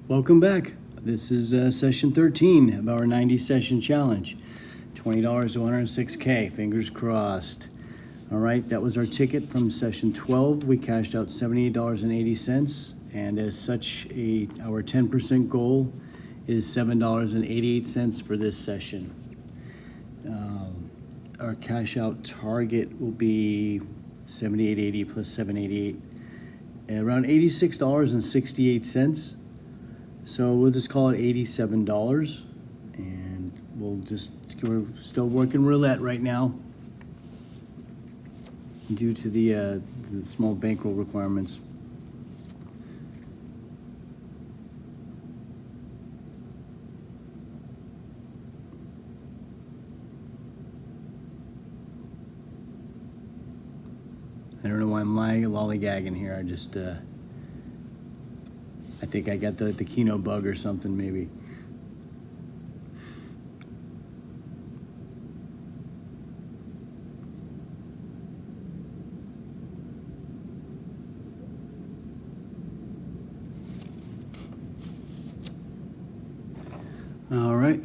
Welcome back. This is session 13 of our 90 session challenge. $20 to 106K, fingers crossed. All right, that was our ticket from session 12. We cashed out $78.80, and as such, our 10% goal is $7.88 for this session. Our cash out target will be $78.80 plus $7.88, around $86.68. So we'll just call it $87, and we're still working roulette right now due to the small bankroll requirements. I don't know why I'm lollygagging here. I think I got the Keno bug or something, maybe. All right.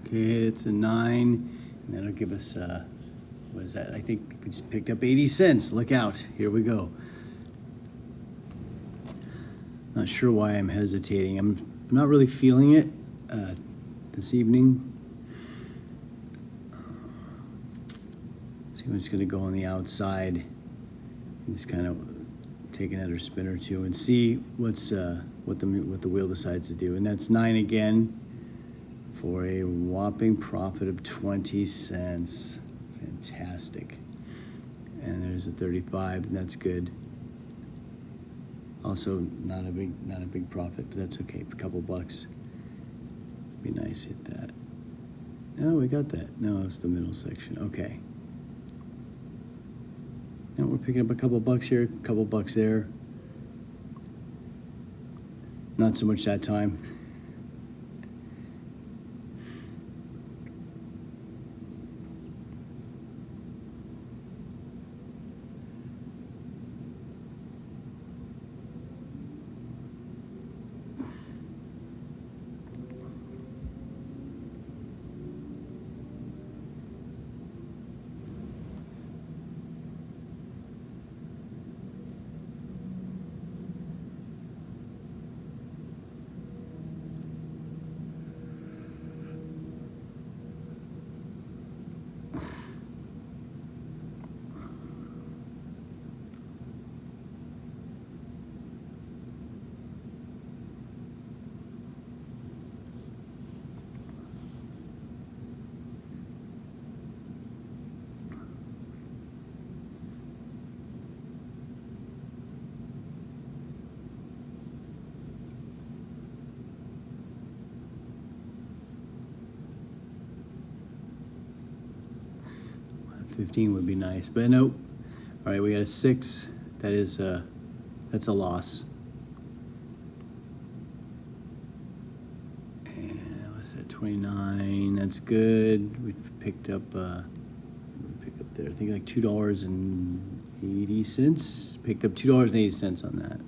Okay, it's a 9, and that'll give us, what is that? I think we just picked up 80 cents. Look out. Here we go. Not sure why I'm hesitating. I'm not really feeling it this evening. So I'm just going to go on the outside and just kind of take another spin or two and see what the wheel decides to do. And that's 9 again for a whopping profit of 20 cents. Fantastic. And there's a 35, and that's good. Also not a big profit, but that's okay. A couple bucks. Be nice, hit that. Oh, we got that. No, it's the middle section. Okay. Now we're picking up a couple bucks here, a couple bucks there. Not so much that time. $15 would be nice, but nope. All right, we got a 6. That's a loss. And what's that? 29. That's good. We picked up. There. I think like $2.80. Picked up $2.80 on that.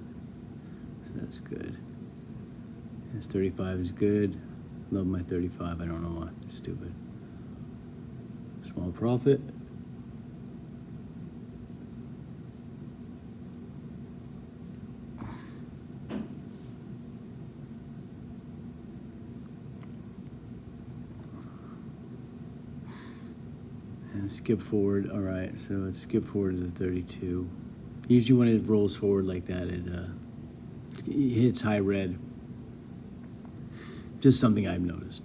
So that's good. This 35 is good. Love my 35. I don't know why. Stupid. Small profit. And skip forward. All right, so let's skip forward to the 32. Usually when it rolls forward like that, it hits high red. Just something I've noticed.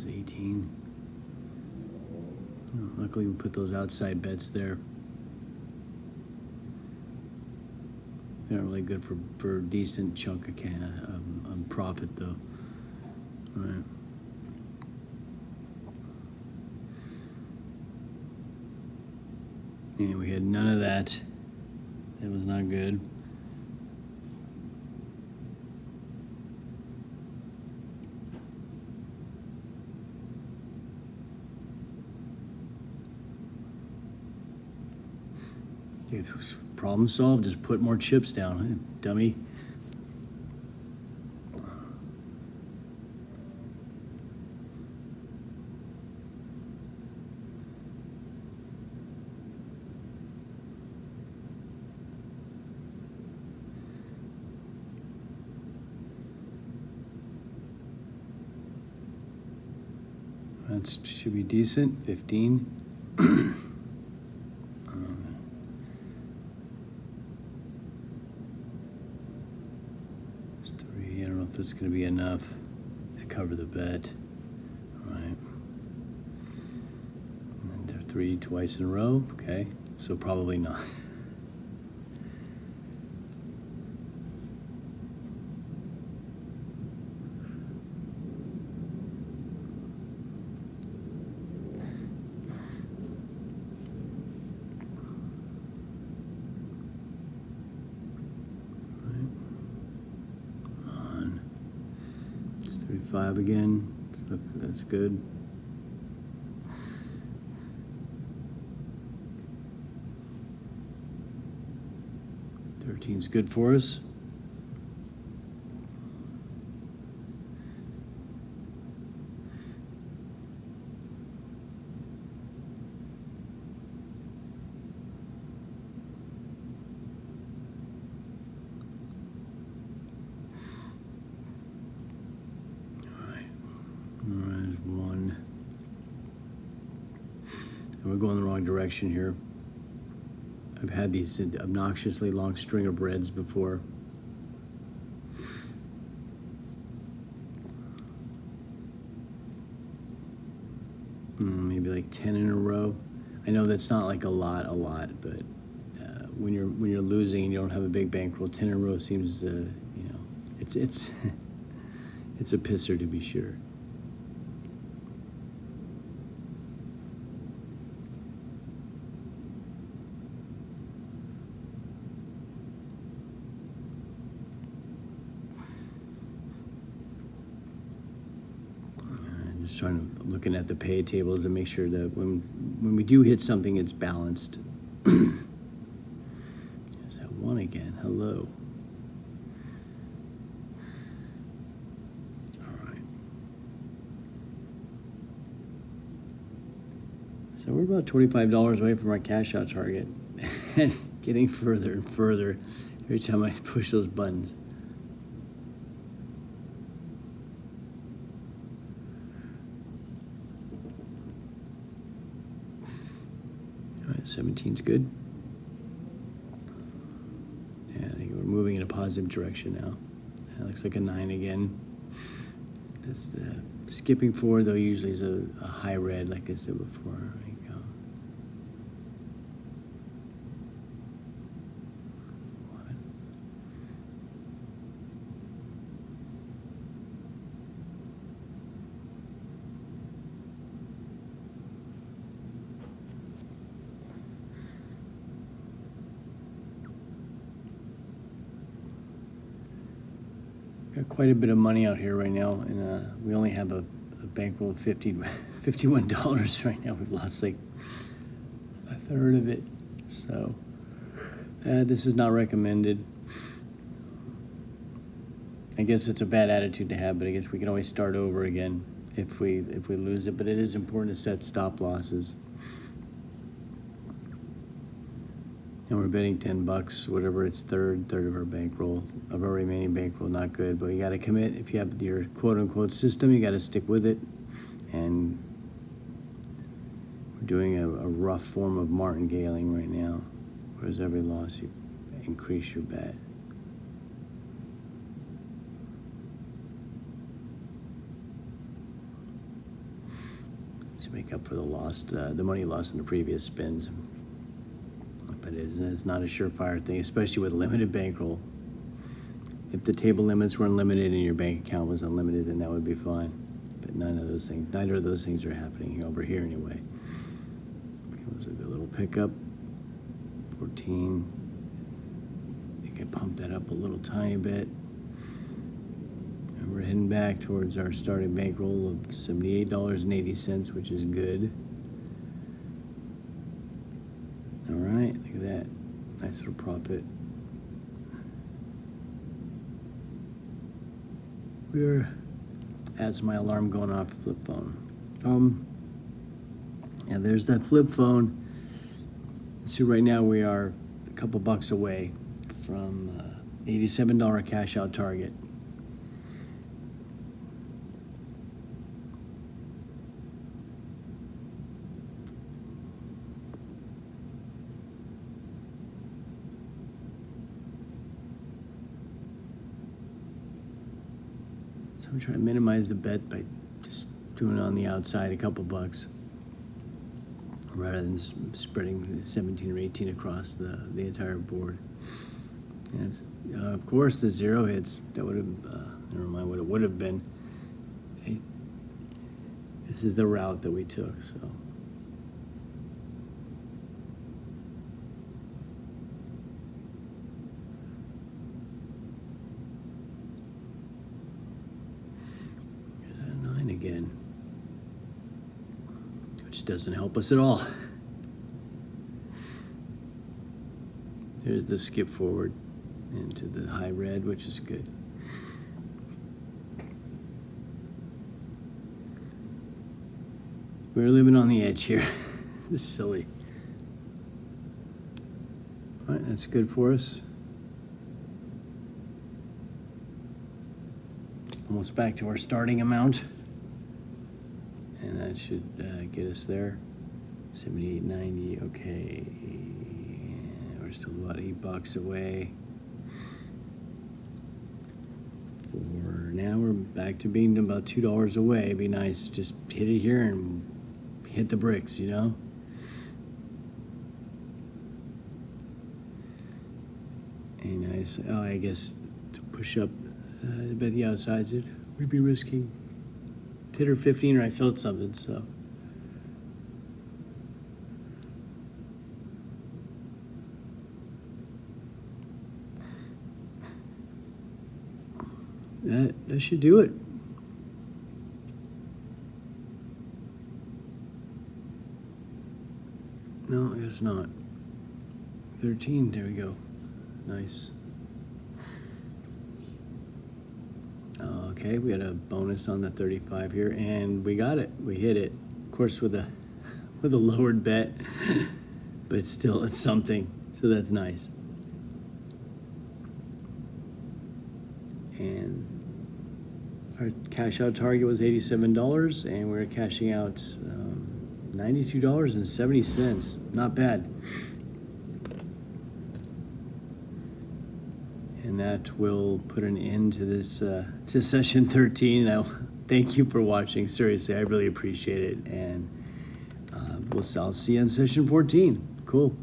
It was 18. Luckily, we put those outside bets there. They're not really good for a decent chunk of profit, though. All right. And we had none of that. That was not good. Problem solved, just put more chips down, huh, dummy. That should be decent, 15. That's going to be enough to cover the bet. All right. And they're 3 twice in a row. Okay. So probably not. Five again, so that's good. Thirteen's good for us. We're going the wrong direction here. I've had these obnoxiously long string of reds before. Maybe like 10 in a row. I know that's not like a lot, but when you're losing and you don't have a big bankroll, 10 in a row seems, it's it's a pisser to be sure. Looking at the pay tables and make sure that when we do hit something, it's balanced. There's that one again. Hello. All right. So we're about $25 away from our cash out target, and getting further and further every time I push those buttons. All right, 17's good. Yeah, I think we're moving in a positive direction now. That looks like a 9 again. That's the skipping forward, though, usually is a high red, like I said before. There you go. Got quite a bit of money out here right now, and we only have a bankroll of $51 right now. We've lost like a third of it, so this is not recommended. I guess it's a bad attitude to have, but I guess we can always start over again if we lose it. But it is important to set stop losses. And we're betting $10, whatever it's third of our bankroll, of our remaining bankroll. Not good, but you got to commit. If you have your quote-unquote system, you got to stick with it. And we're doing a rough form of martingaling right now, whereas every loss you increase your bet. So to make up for the money lost in the previous spins. But it's not a surefire thing, especially with limited bankroll. If the table limits were unlimited and your bank account was unlimited, then that would be fine. But neither of those things are happening over here anyway. It was a good little pickup. 14. I think I pumped that up a little tiny bit. And we're heading back towards our starting bankroll of $78.80, which is good. All right, look at that. Nice little profit. That's my alarm going off flip phone. Yeah, there's that flip phone. So right now we are a couple bucks away from $87 cash out target. So I'm trying to minimize the bet by just doing it on the outside, a couple bucks, rather than spreading 17 or 18 across the entire board. And of course, the zero hits. That would have, never mind what it would have been. This is the route that we took, so. There's that 9 again, which doesn't help us at all. There's the skip forward into the high red, which is good. We're living on the edge here. This is silly. All right, that's good for us. Almost back to our starting amount. And that should get us there. 78.90, okay. We're still about $8 away. For now, we're back to being about $2 away. It'd be nice, just hit it here and hit the bricks, you know? And nice. Oh, I guess to push up, I bet the outsides it. We'd be risking 10 or 15, or I felt something, so. That should do it. No, I guess not. 13, there we go. Nice. Okay, we had a bonus on the 35 here, and we got it. We hit it. Of course, with a lowered bet, but still, it's something. So that's nice. And our cash out target was $87, and we're cashing out $92.70. Not bad. And that will put an end to this to session 13. Thank you for watching. Seriously, I really appreciate it. And I'll see you on session 14. Cool.